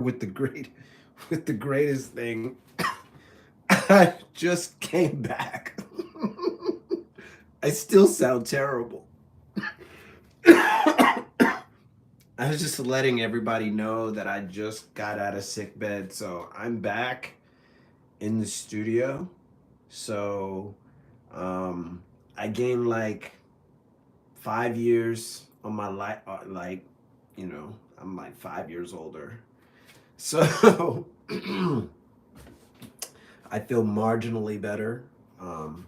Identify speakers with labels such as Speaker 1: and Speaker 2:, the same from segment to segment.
Speaker 1: with the great with the greatest thing. I just came back. I still sound terrible. I was just letting everybody know that I just got out of sick bed, so I'm back in the studio. So, um, I gained like 5 years on my life. I'm like 5 years older. So, I feel marginally better. Um,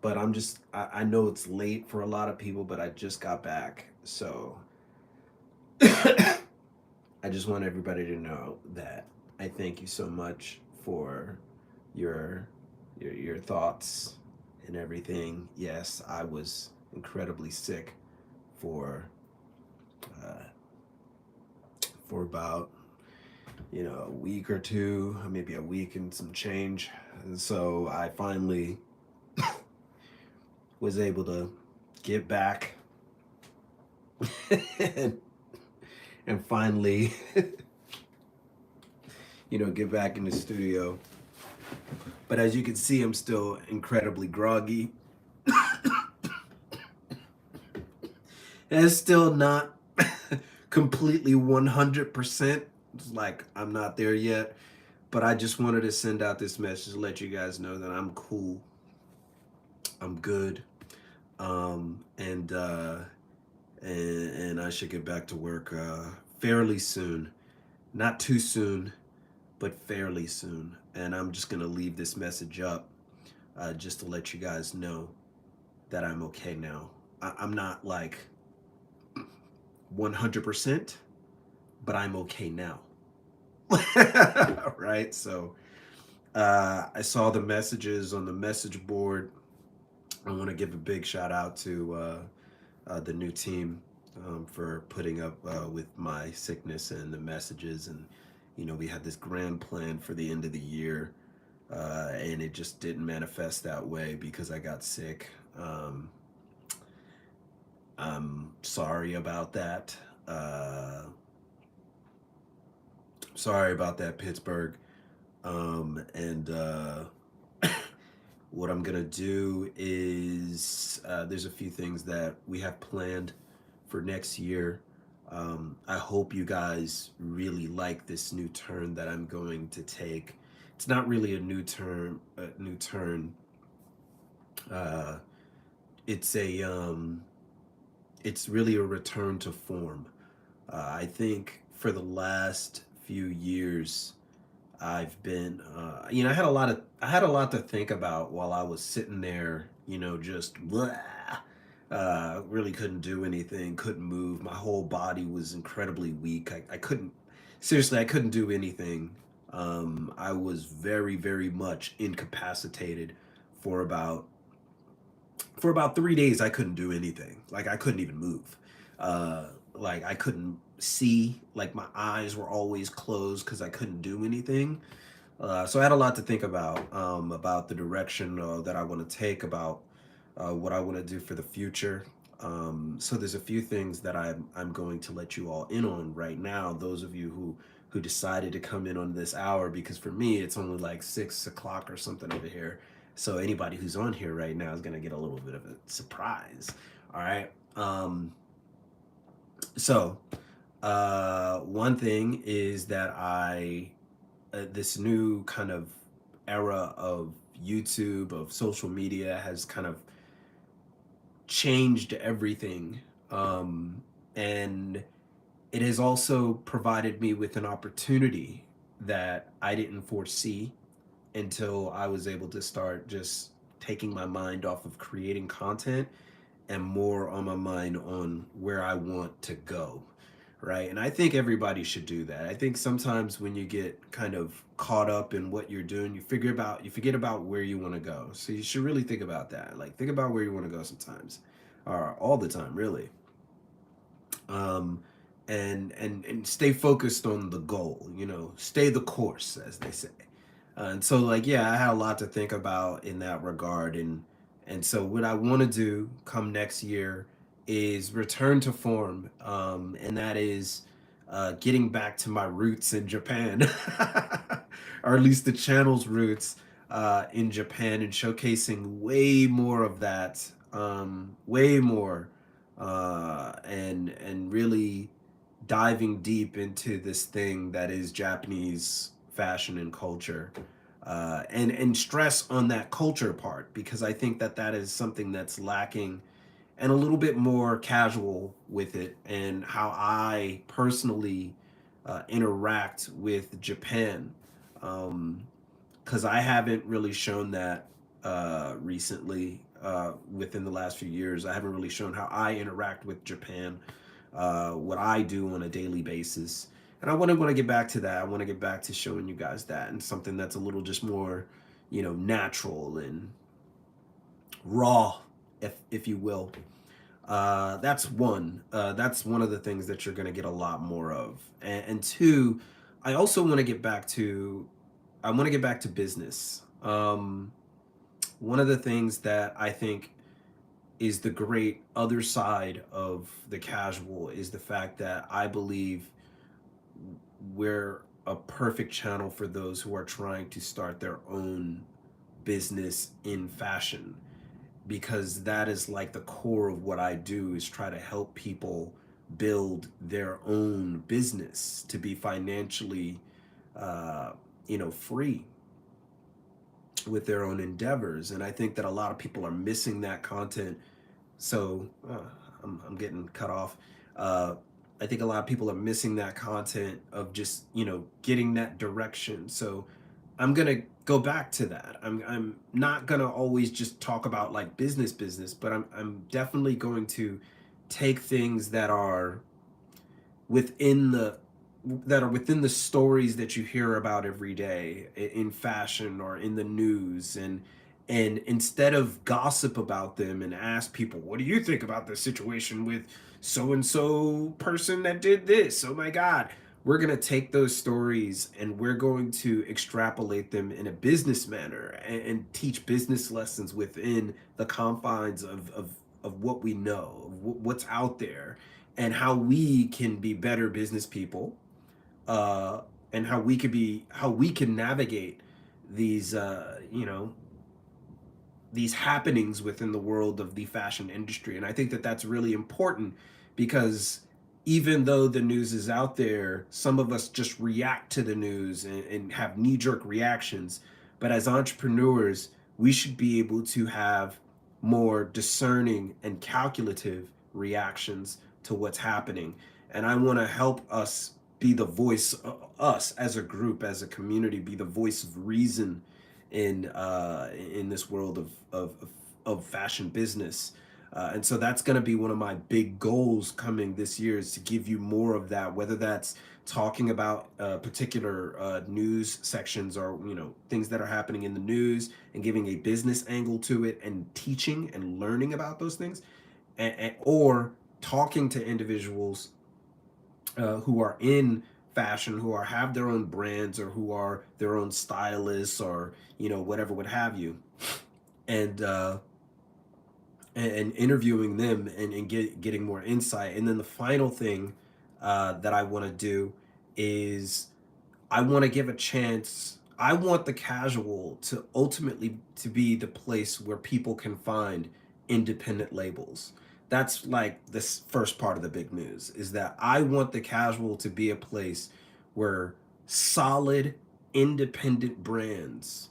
Speaker 1: but I know it's late for a lot of people, but I just got back. So, I just want everybody to know that I thank you so much for your your thoughts and everything. Yes, I was incredibly sick for uh, for about a week or two, maybe a week and some change. And so I finally was able to get back and, and finally get back in the studio. But as you can see, I'm still incredibly groggy. And it's still not completely 100%. It's like I'm not there yet. But I just wanted to send out this message to let you guys know that I'm cool. I'm good. And I should get back to work fairly soon. Not too soon, but fairly soon. And I'm just gonna leave this message up just to let you guys know that I'm okay now. I'm not like 100%, but I'm okay now. Right? So I saw the messages on the message board. I want to give a big shout out to the new team for putting up with my sickness and the messages. And, we had this grand plan for the end of the year, and it just didn't manifest that way because I got sick. I'm sorry about that. Sorry about that, Pittsburgh. And what I'm gonna do is there's a few things that we have planned for next year. I hope you guys really like this new turn that I'm going to take. It's not really a new turn. A new turn. Uh, it's a it's really a return to form. I think for the last few years, I've been, I had a lot to think about while I was sitting there, just blah, really couldn't do anything, couldn't move. My whole body was incredibly weak. I couldn't, seriously, I couldn't do anything. I was very, very much incapacitated for about for about 3 days. I couldn't do anything. Like I couldn't even move. Like I couldn't see. Like my eyes were always closed because I couldn't do anything. So I had a lot to think about the direction that I want to take, about what I want to do for the future. So there's a few things that I'm going to let you all in on right now. Those of you who decided to come in on this hour, because for me it's only like 6 o'clock or something over here. So anybody who's on here right now is gonna get a little bit of a surprise. All right. So one thing is that this new kind of era of YouTube, of social media, has kind of changed everything. And it has also provided me with an opportunity that I didn't foresee until I was able to start just taking my mind off of creating content and more on my mind on where I want to go. Right. And I think everybody should do that. I think sometimes when you get kind of caught up in what you're doing, you forget about where you want to go. So you should really think about that. Like think about where you want to go sometimes, or all the time, really. Um, and stay focused on the goal. Stay the course, as they say. And so, like, yeah, I had a lot to think about in that regard. And so what I want to do come next year is return to form, and that is getting back to my roots in Japan, or at least the channel's roots in Japan, and showcasing way more of that, way more, and really diving deep into this thing that is Japanese fashion and culture, and stress on that culture part, because I think that that is something that's lacking, and a little bit more casual with it, and how I personally interact with Japan. Because I haven't really shown that recently, within the last few years. I haven't really shown how I interact with Japan, what I do on a daily basis. And I want to get back to that. I want to get back to showing you guys that, and something that's a little just more, natural and raw, if you will. That's one. That's one of the things that you're going to get a lot more of. And two, I also want to get back to. I want to get back to business. One of the things that I think is the great other side of the casual is the fact that I believe we're a perfect channel for those who are trying to start their own business in fashion, because that is like the core of what I do, is try to help people build their own business to be financially uh, free with their own endeavors. And I think that a lot of people are missing that content. So I'm getting cut off. uh, I think a lot of people are missing that content of just getting that direction. So I'm gonna go back to that. I'm not gonna always just talk about like business, but I'm definitely going to take things within the within the stories that you hear about every day in fashion or in the news, and instead of gossip about them and ask people, what do you think about the situation with so and so person that did this? Oh my god. We're going to take those stories and we're going to extrapolate them in a business manner, and teach business lessons within the confines of what we know, of what's out there, and how we can be better business people, uh, and how we can navigate these these happenings within the world of the fashion industry. And I think that that's really important, because even though the news is out there, some of us just react to the news and have knee-jerk reactions. But as entrepreneurs, we should be able to have more discerning and calculative reactions to what's happening. And I want to help us be the voice, us as a group, as a community, be the voice of reason in this world of fashion business. And so that's going to be one of my big goals coming this year, is to give you more of that, whether that's talking about particular news sections, or things that are happening in the news, and giving a business angle to it, and teaching and learning about those things, or talking to individuals who are in fashion, who are have their own brands, or who are their own stylists, or whatever, what have you, and and interviewing them, and getting more insight. And then the final thing that I want to do is, I want to give a chance. I want the casual to ultimately to be the place where people can find independent labels. That's like this first part of the big news, is that I want the casual to be a place where solid independent brands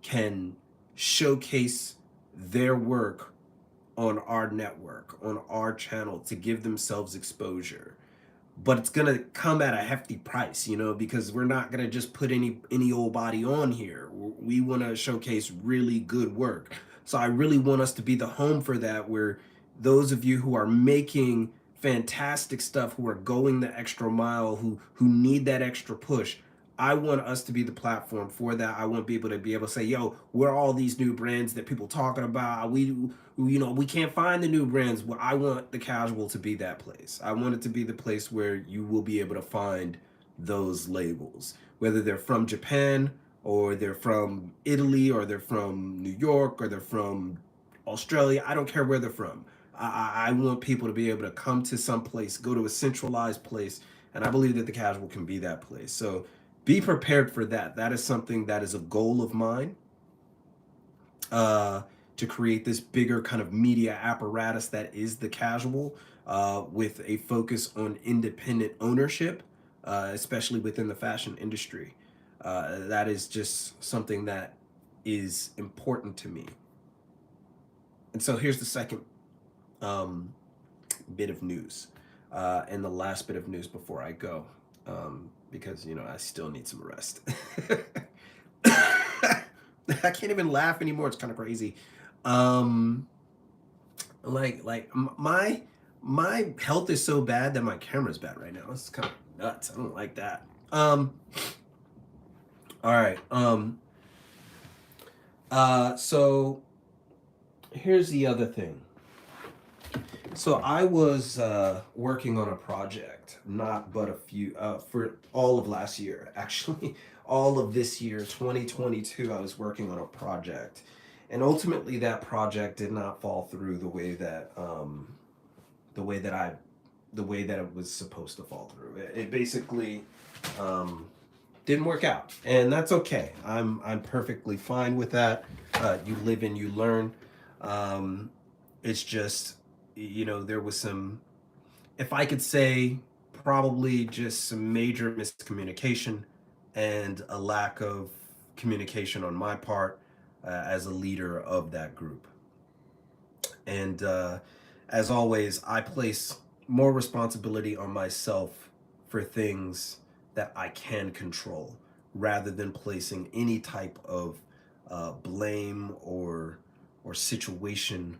Speaker 1: can showcase their work on our network, on our channel, to give themselves exposure. But it's gonna come at a hefty price, because we're not gonna just put any old body on here. We want to showcase really good work. So I really want us to be the home for that, where those of you who are making fantastic stuff, who are going the extra mile, who need that extra push, I want us to be the platform for that. I want people to be able to say, yo, we're all these new brands that people talking about. We can't find the new brands. Well, I want the casual to be that place. I want it to be the place where you will be able to find those labels, whether they're from Japan, or they're from Italy, or they're from New York, or they're from Australia. I don't care where they're from. I want people to be able to come to some place, go to a centralized place, And I believe that the casual can be that place. So be prepared for that. That is something that is a goal of mine, to create this bigger kind of media apparatus that is the casual, with a focus on independent ownership, especially within the fashion industry. That is just something that is important to me. And so here's the second um, bit of news, and the last bit of news before I go, because I still need some rest. I can't even laugh anymore. It's kind of crazy. Um, my health is so bad that my camera's bad right now. It's kind of nuts. I don't like that. All right. So here's the other thing. So I was working on a project, not but a few, for all of last year, actually, all of this year, 2022. I was working on a project, and ultimately that project did not fall through the way that I, the way that it was supposed to fall through. It basically didn't work out, and that's okay. I'm perfectly fine with that. You live and you learn. It's just, there was some, if I could say, probably just some major miscommunication and a lack of communication on my part, as a leader of that group. And as always, I place more responsibility on myself for things that I can control, rather than placing any type of blame or situation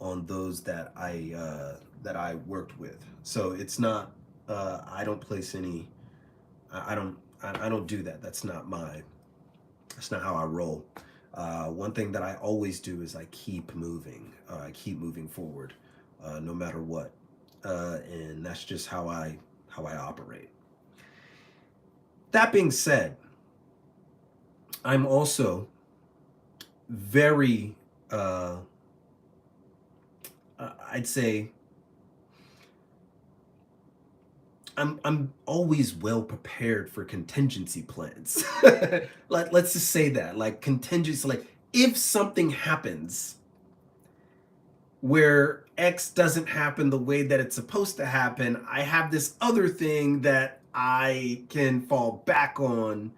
Speaker 1: on those that I worked with. So it's not, I don't place any, I don't do that. That's not how I roll. One thing that I always do is I keep moving. I keep moving forward, no matter what, and that's just how I operate. That being said, I'm also very, I'd say, I'm always well prepared for contingency plans. Let's just say that, like, contingency, like, if something happens where X doesn't happen the way that it's supposed to happen, I have this other thing that I can fall back on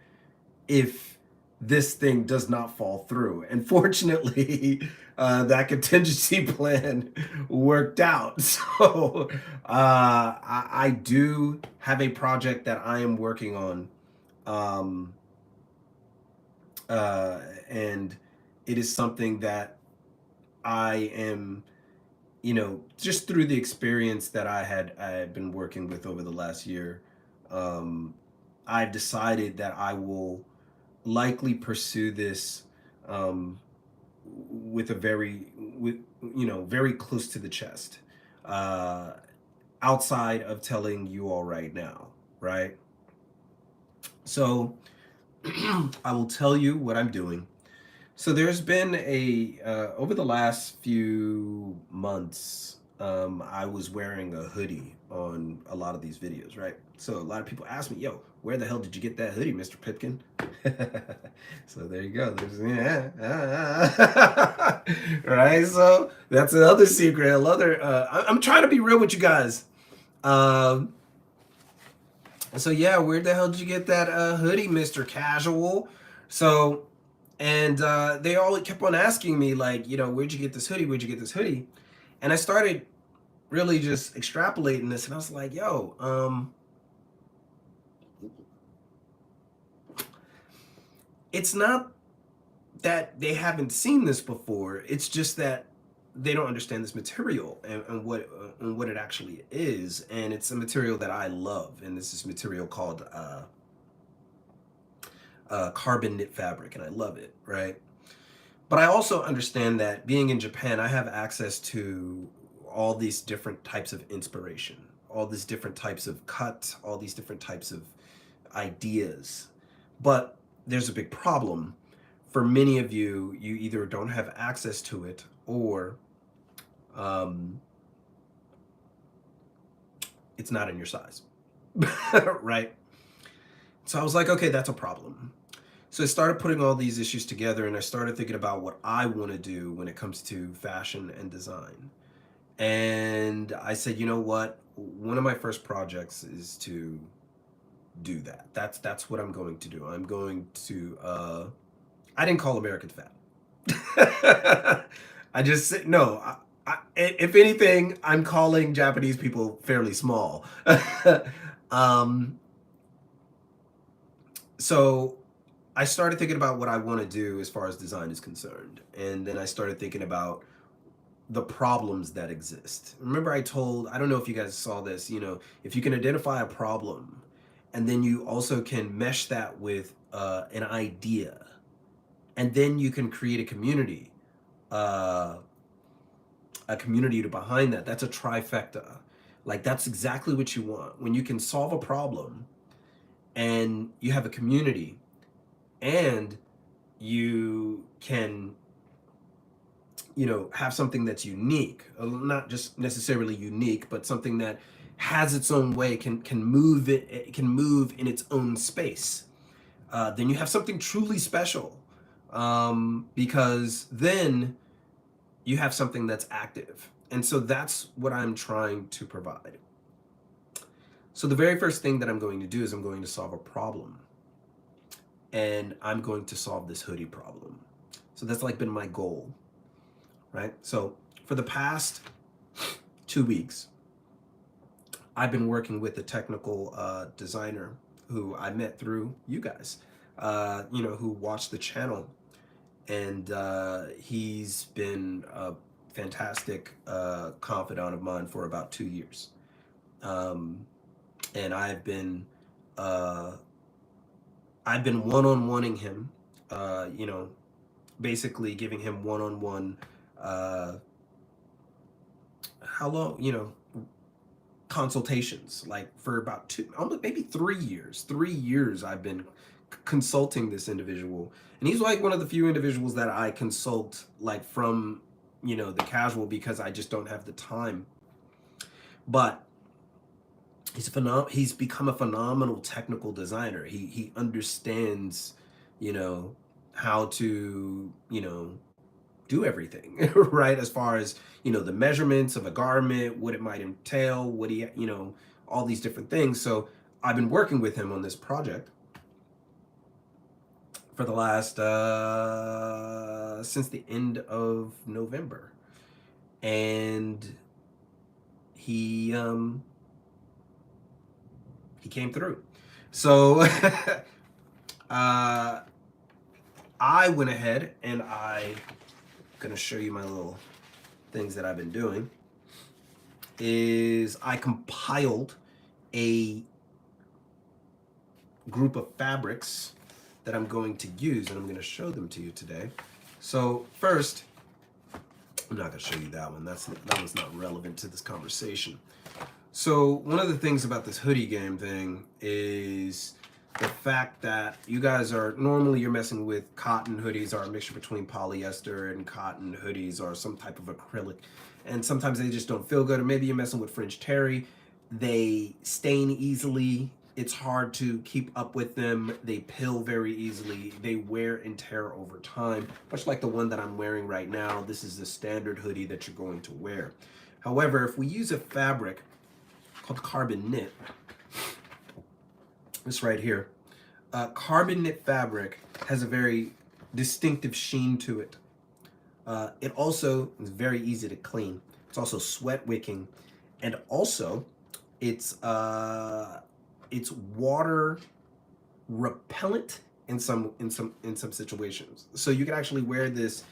Speaker 1: if this thing does not fall through. And fortunately, that contingency plan worked out. So I do have a project that I am working on. Um, and it is something that I am, just through the experience that I had been working with over the last year, um, I've decided that I will likely pursue this, um, with a very close to the chest, uh, outside of telling you all right now, right? So I will tell you what I'm doing. So there's been over the last few months, I was wearing a hoodie on a lot of these videos, right? So a lot of people ask me, "Yo, where the hell did you get that hoodie, Mr. Pipkin?" So there you go. Right. So that's another secret. Another. I'm trying to be real with you guys. Um, so yeah, where the hell did you get that hoodie, Mr. Casual? So, and they all kept on asking me, like, where'd you get this hoodie? Where'd you get this hoodie? And I started really just extrapolating this, and I was like, yo, it's not that they haven't seen this before. It's just that they don't understand this material, and what it actually is. And it's a material that I love, and this is material called carbon knit fabric, and I love it, right? But I also understand that being in Japan, I have access to all these different types of inspiration, all these different types of cut, all these different types of ideas. But there's a big problem. For many of you, you either don't have access to it, or um, it's not in your size. right? So I was like, okay, that's a problem. So I started putting all these issues together and I started thinking about what I want to do when it comes to fashion and design. And I said, you know what? One of my first projects is to do that. That's what I'm going to do. I'm going to I didn't call Americans fat. I just said no. If anything, I'm calling Japanese people fairly small. um, so I started thinking about what I want to do as far as design is concerned, and then I started thinking about the problems that exist. Remember, I don't know if you guys saw this. If you can identify a problem, and then you also can mesh that with an idea, and then you can create uh, a community to behind that. That's a trifecta. Like that's exactly what you want when you can solve a problem and you have a community and you can have something that's unique, not just necessarily unique, but something that has its own way, it can move in its own space. Then you have something truly special, because then you have something that's active. And so that's what I'm trying to provide. So the very first thing that I'm going to do is I'm going to solve a problem. And I'm going to solve this hoodie problem. So that's like been my goal, right? So for the past 2 weeks, I've been working with a technical designer who I met through you guys, who watched the channel. And he's been a fantastic confidant of mine for about 2 years. And uh, I've been one-on-oneing him, basically giving him one-on-one, uh, how long, consultations, like for about almost maybe 3 years. 3 years I've been consulting this individual, and he's like one of the few individuals that I consult, like from the casual, because I just don't have the time. But he's become a phenomenal technical designer. He understands, how to, do everything, right? As far as, the measurements of a garment, what it might entail, all these different things. So I've been working with him on this project for the last, since the end of November. And he, he came through. So I went ahead and I'm gonna show you my little things that I've been doing. Is I compiled a group of fabrics that I'm going to use, and I'm going to show them to you today. So first, I'm not going to show you that one. That one's not relevant to this conversation. So one of the things about this hoodie game thing is the fact that you guys are normally you're messing with cotton hoodies, are a mixture between polyester and cotton hoodies, or some type of acrylic, and sometimes they just don't feel good. Or maybe you're messing with French terry, they stain easily, it's hard to keep up with them, they pill very easily, they wear and tear over time, much like the one that I'm wearing right now. This is the standard hoodie that you're going to wear. However, if we use a fabric called carbon knit, this right here, carbon knit fabric has a very distinctive sheen to it. It also is very easy to clean. It's also sweat wicking, and also it's water repellent in some situations. So you can actually wear this,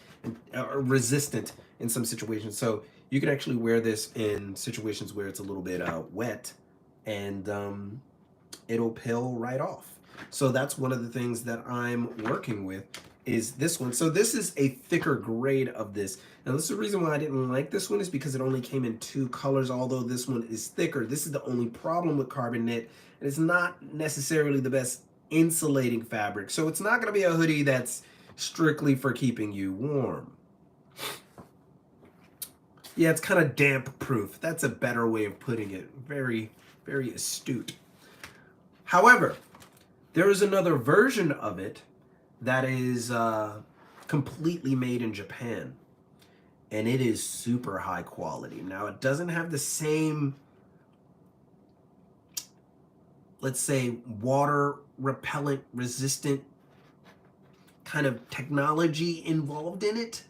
Speaker 1: resistant in some situations. So you can actually wear this in situations where it's a little bit wet, and it'll peel right off. So that's one of the things that I'm working with, is this one. So this is a thicker grade of this. Now this is the reason why I didn't like this one, is because it only came in 2 colors, although this one is thicker. This is the only problem with carbon knit, and it's not necessarily the best insulating fabric. So it's not going to be a hoodie that's strictly for keeping you warm. Yeah, it's kind of damp proof. That's a better way of putting it. Very, very astute. However, there is another version of it that is completely made in Japan, and it is super high quality. Now, it doesn't have the same, let's say, water repellent resistant kind of technology involved in it,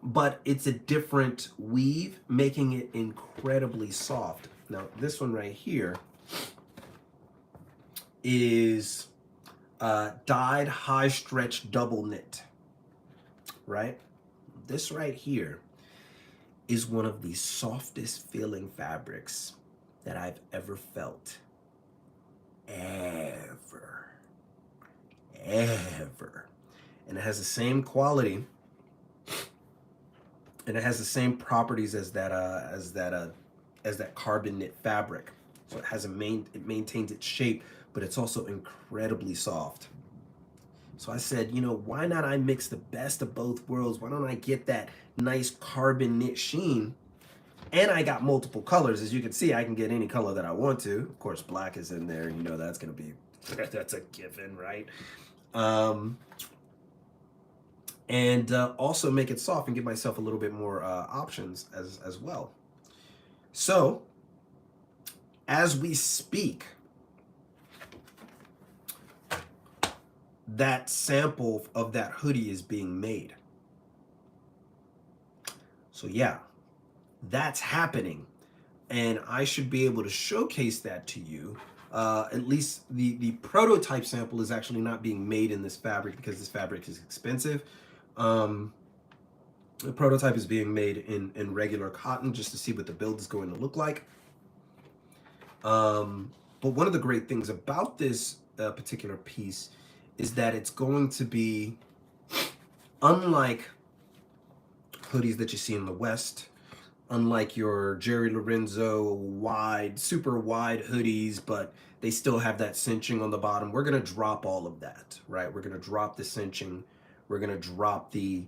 Speaker 1: but it's a different weave, making it incredibly soft. Now, this one right here is dyed high stretch double knit, right? This right here is one of the softest feeling fabrics that I've ever felt. Ever. And it has the same quality, and it has the same properties as that carbon knit fabric. So it maintains its shape, but it's also incredibly soft. So I said, why not I mix the best of both worlds? Why don't I get that nice carbon knit sheen? And I got multiple colors. As you can see, I can get any color that I want to. Of course, black is in there. That's going to be, that's a given, right? And also make it soft and give myself a little bit more options as well. So, as we speak, that sample of that hoodie is being made. So yeah, that's happening, and I should be able to showcase that to you. At least the prototype sample is actually not being made in this fabric because this fabric is expensive. The prototype is being made in regular cotton just to see what the build is going to look like. But one of the great things about this particular piece is that it's going to be unlike hoodies that you see in the West, unlike your Jerry Lorenzo super wide hoodies, but they still have that cinching on the bottom. We're gonna drop all of that, right? We're gonna drop the cinching. We're gonna drop the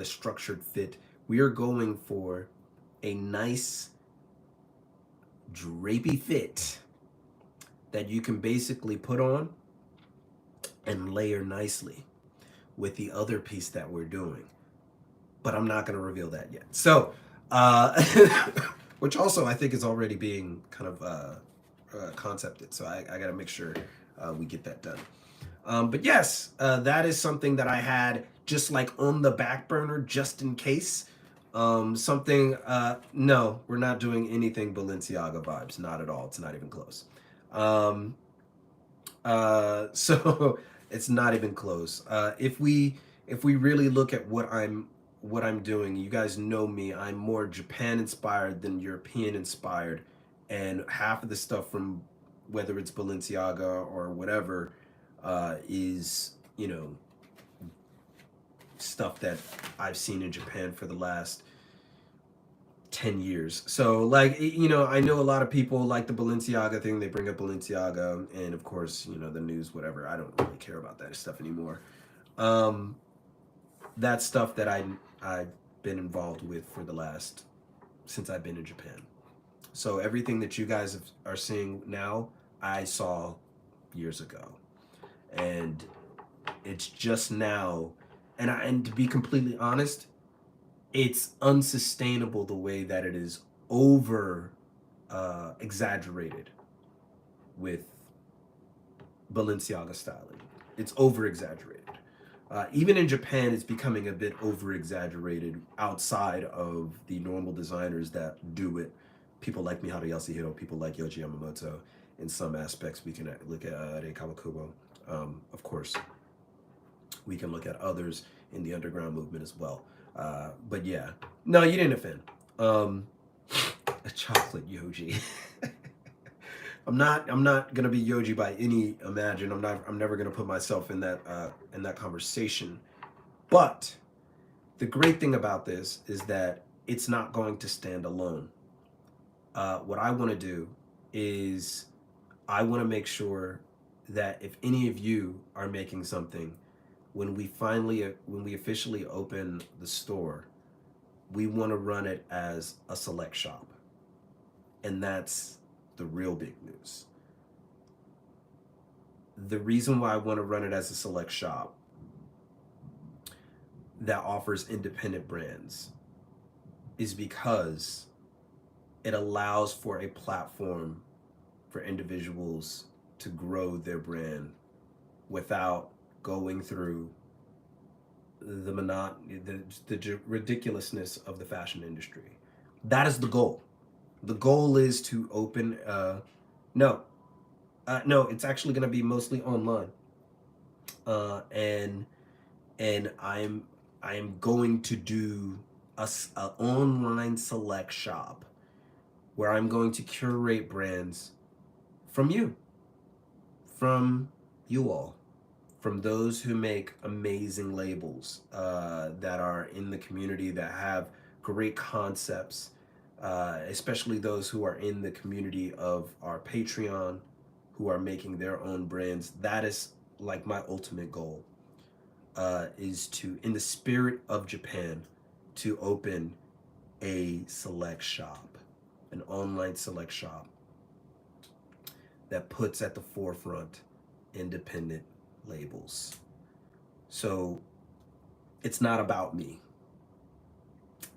Speaker 1: structured fit. We are going for a nice drapey fit that you can basically put on and layer nicely with the other piece that we're doing. But I'm not going to reveal that yet. So, which also I think is already being kind of concepted. So I got to make sure we get that done. But yes, that is something that I had just like on the back burner, just in case. No, we're not doing anything Balenciaga vibes. Not at all. It's not even close. So it's not even close. If we really look at what I'm doing, you guys know me. I'm more Japan inspired than European inspired, and half of the stuff from whether it's Balenciaga or whatever is stuff that I've seen in Japan for the last 10 years. So like, I know a lot of people like the Balenciaga thing. They bring up Balenciaga and of course, the news, whatever. I don't really care about that stuff anymore. That's stuff that I've been involved with since I've been in Japan. So everything that you guys are seeing now, I saw years ago. And it's just now, and to be completely honest, it's unsustainable the way that it is over exaggerated with Balenciaga styling. It's over exaggerated. Even in Japan, it's becoming a bit over exaggerated outside of the normal designers that do it. People like Miharu Yasuhiro, people like Yohji Yamamoto. In some aspects, we can look at Rei Kawakubo. Of course, we can look at others in the underground movement as well. But yeah, no, you didn't offend. A chocolate Yohji. I'm not gonna be Yohji by any imagine. I'm never gonna put myself in that conversation. But the great thing about this is that it's not going to stand alone. What I want to do is I want to make sure that if any of you are making something, when we officially open the store, we want to run it as a select shop. And that's the real big news. The reason why I want to run it as a select shop that offers independent brands is because it allows for a platform for individuals to grow their brand without going through the monotony, the ridiculousness of the fashion industry. That is the goal. The goal is to open. No, no, it's actually going to be mostly online, and I am going to do a online select shop where I'm going to curate brands from you all, from those who make amazing labels that are in the community, that have great concepts, especially those who are in the community of our Patreon, who are making their own brands. That is like my ultimate goal, is to, in the spirit of Japan, to open a select shop, an online select shop that puts at the forefront independent labels. So it's not about me.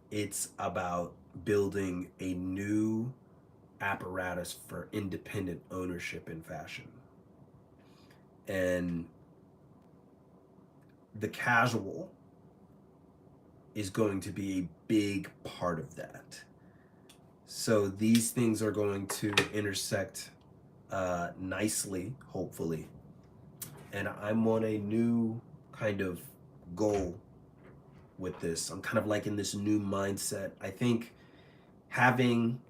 Speaker 1: It's about building a new apparatus for independent ownership in fashion. And the casual is going to be a big part of that. So these things are going to intersect nicely, hopefully. And I'm on a new kind of goal with this. I'm kind of like in this new mindset. I think having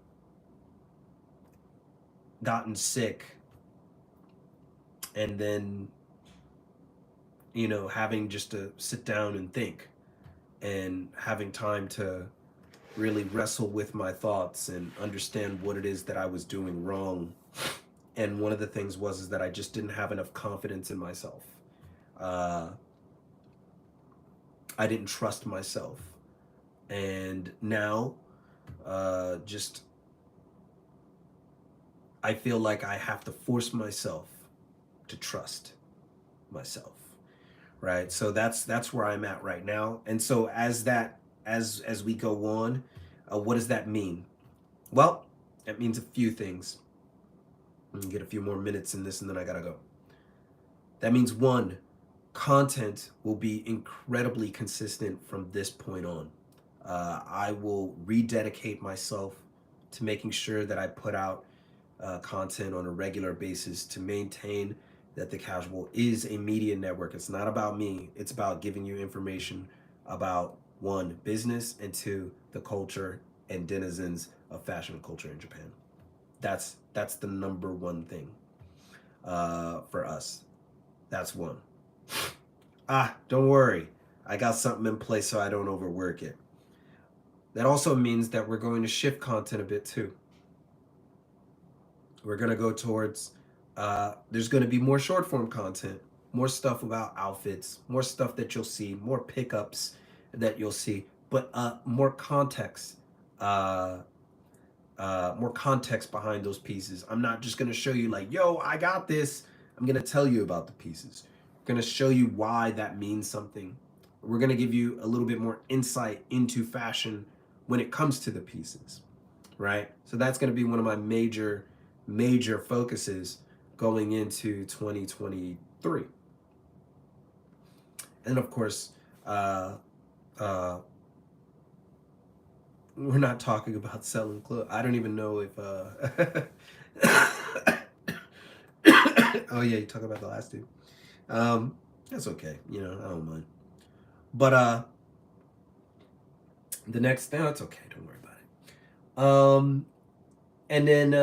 Speaker 1: gotten sick and then, having just to sit down and think and having time to really wrestle with my thoughts and understand what it is that I was doing wrong. And one of the things is that I just didn't have enough confidence in myself. I didn't trust myself. And now, I feel like I have to force myself to trust myself. Right? So that's where I'm at right now. And so as we go on, what does that mean? Well, it means a few things. I'm gonna get a few more minutes in this and then I gotta go. That means, one, content will be incredibly consistent from this point on. I will rededicate myself to making sure that I put out content on a regular basis to maintain that The Casual is a media network. It's not about me. It's about giving you information about, one, business, and two, the culture and denizens of fashion culture in Japan. That's the number one thing for us. That's one. Don't worry. I got something in place so I don't overwork it. That also means that we're going to shift content a bit too. We're going to go towards, there's going to be more short form content, more stuff about outfits, more stuff that you'll see, more pickups that you'll see, but more context. More context behind those pieces. I'm not just gonna show you like, yo, I got this. I'm gonna tell you about the pieces. I'm gonna show you why that means something. We're gonna give you a little bit more insight into fashion when it comes to the pieces, right? So that's gonna be one of my major focuses going into 2023. And of course, we're not talking about selling clothes. I don't even know if oh yeah, you talk about the last two. That's okay, I don't mind. But the next thing, that's okay, don't worry about it. And then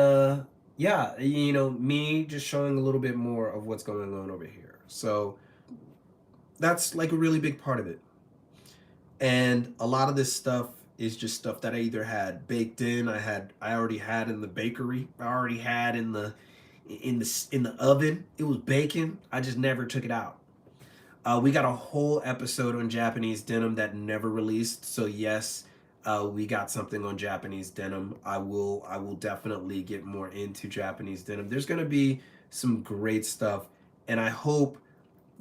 Speaker 1: yeah, me just showing a little bit more of what's going on over here. So that's like a really big part of it. And a lot of this stuff is just stuff that I either had baked in, I already had in the bakery, I already had in the oven. It was baking. I just never took it out. We got a whole episode on Japanese denim that never released. So yes, We got something on Japanese denim. I will definitely get more into Japanese denim. There's gonna be some great stuff, and I hope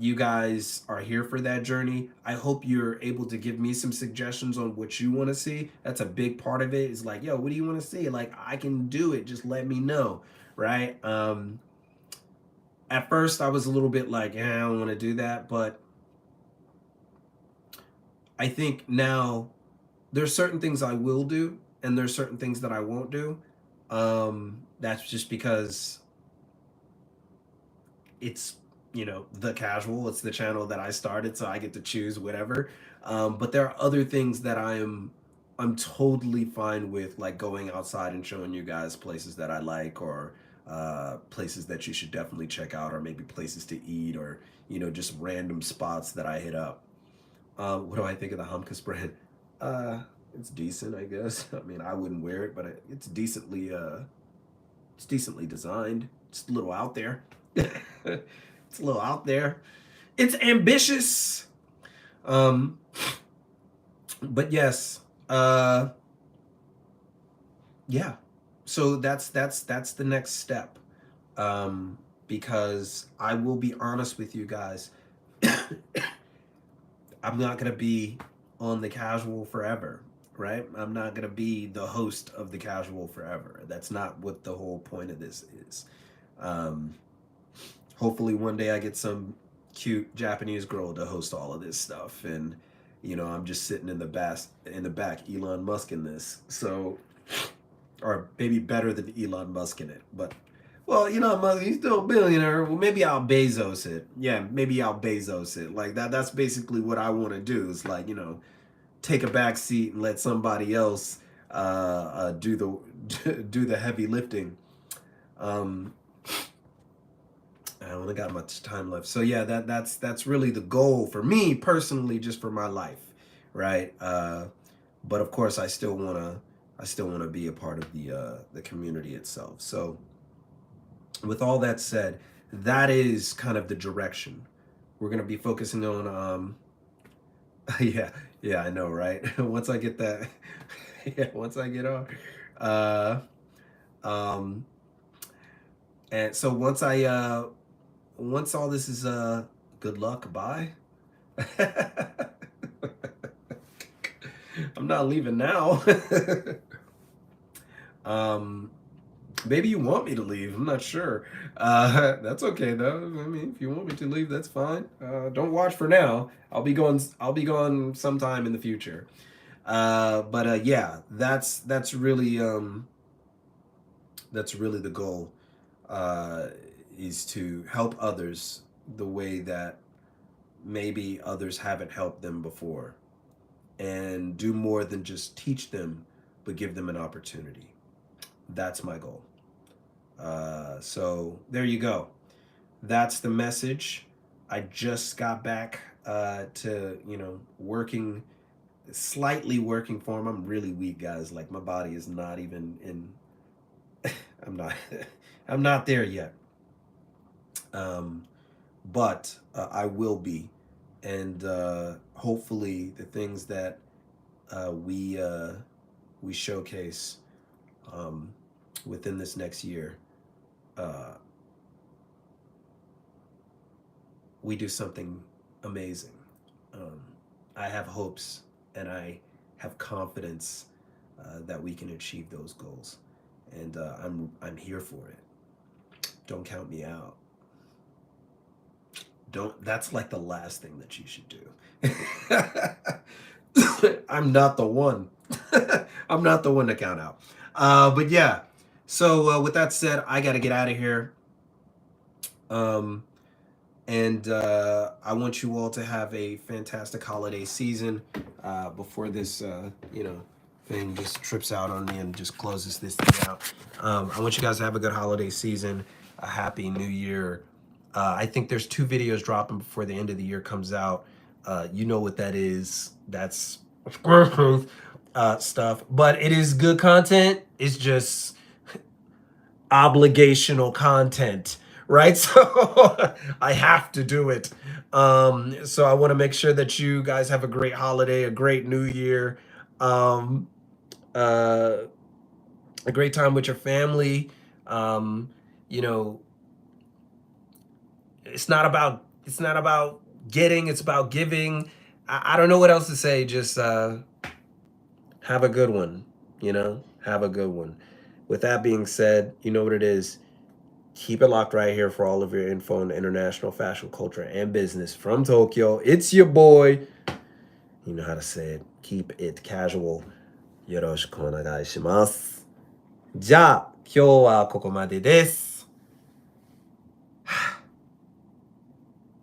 Speaker 1: you guys are here for that journey. I hope you're able to give me some suggestions on what you want to see. That's a big part of it. Is like, yo, what do you want to see? Like, I can do it. Just let me know, right? At first, I was a little bit like, I don't want to do that, but I think now there's certain things I will do, and there's certain things that I won't do. That's just because it's the casual. It's the channel that I started, so I get to choose whatever. But there are other things that I'm totally fine with, like going outside and showing you guys places that I like, or places that you should definitely check out, or maybe places to eat, or just random spots that I hit up. What do I think of the Humkus brand? Uh, it's decent, I guess. I mean, I wouldn't wear it, but it's decently designed. It's a little out there. It's a little out there. It's ambitious. Um, but yes, yeah. So that's the next step. Because I will be honest with you guys, I'm not gonna be on the casual forever, right? I'm not gonna be the host of the casual forever. That's not what the whole point of this is. Um, Hopefully one day I get some cute Japanese girl to host all of this stuff, and I'm just sitting in the back Elon Musk in this. So, or maybe better than Elon Musk in it. But well, Elon Musk, he's still a billionaire. Well, maybe I'll Bezos it. Yeah, maybe I'll Bezos it. Like that's basically what I want to do. Is like, take a back seat and let somebody else do the do the heavy lifting. Um, I only got much time left. So yeah, that's really the goal for me personally, just for my life, right? But of course, I still wanna be a part of the community itself. So with all that said, that is kind of the direction we're gonna be focusing on. Yeah, yeah, I know, right? Once I get that, yeah, once I get on, uh, um, and so once all this is good luck, bye. I'm not leaving now. um Maybe you want me to leave. I'm not sure. That's okay though. I mean, if you want me to leave, that's fine. Don't watch for now. I'll be gone sometime in the future. But yeah, that's really the goal. Uh, is to help others the way that maybe others haven't helped them before, and do more than just teach them, but give them an opportunity. That's my goal. So there you go. That's the message. I just got back to working, slightly working form. I'm really weak, guys. Like my body is not even in. I'm not. I'm not there yet. Um, but I will be, and hopefully the things that we showcase um, within this next year, uh, we do something amazing. Um, I have hopes, and I have confidence that we can achieve those goals, and I'm here for it. Don't count me out. Don't. That's like the last thing that you should do. I'm not the one. I'm not the one to count out. But yeah. So with that said, I got to get out of here. Um, and I want you all to have a fantastic holiday season before this, thing just trips out on me and just closes this thing out. I want you guys to have a good holiday season, a happy new year. I think there's 2 videos dropping before the end of the year comes out. You know what that is. That's stuff, but it is good content. It's just obligational content, right? So I have to do it. So I want to make sure that you guys have a great holiday, a great new year. A great time with your family. You know, it's not about getting, it's about giving. I don't know what else to say. Just have a good one, you know? Have a good one. With that being said, you know what it is. Keep it locked right here for all of your info on international fashion, culture, and business from Tokyo. It's your boy. You know how to say it. Keep it casual. よろしくお願いします。じゃあ、今日はここまでです。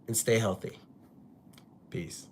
Speaker 1: And stay healthy. Peace.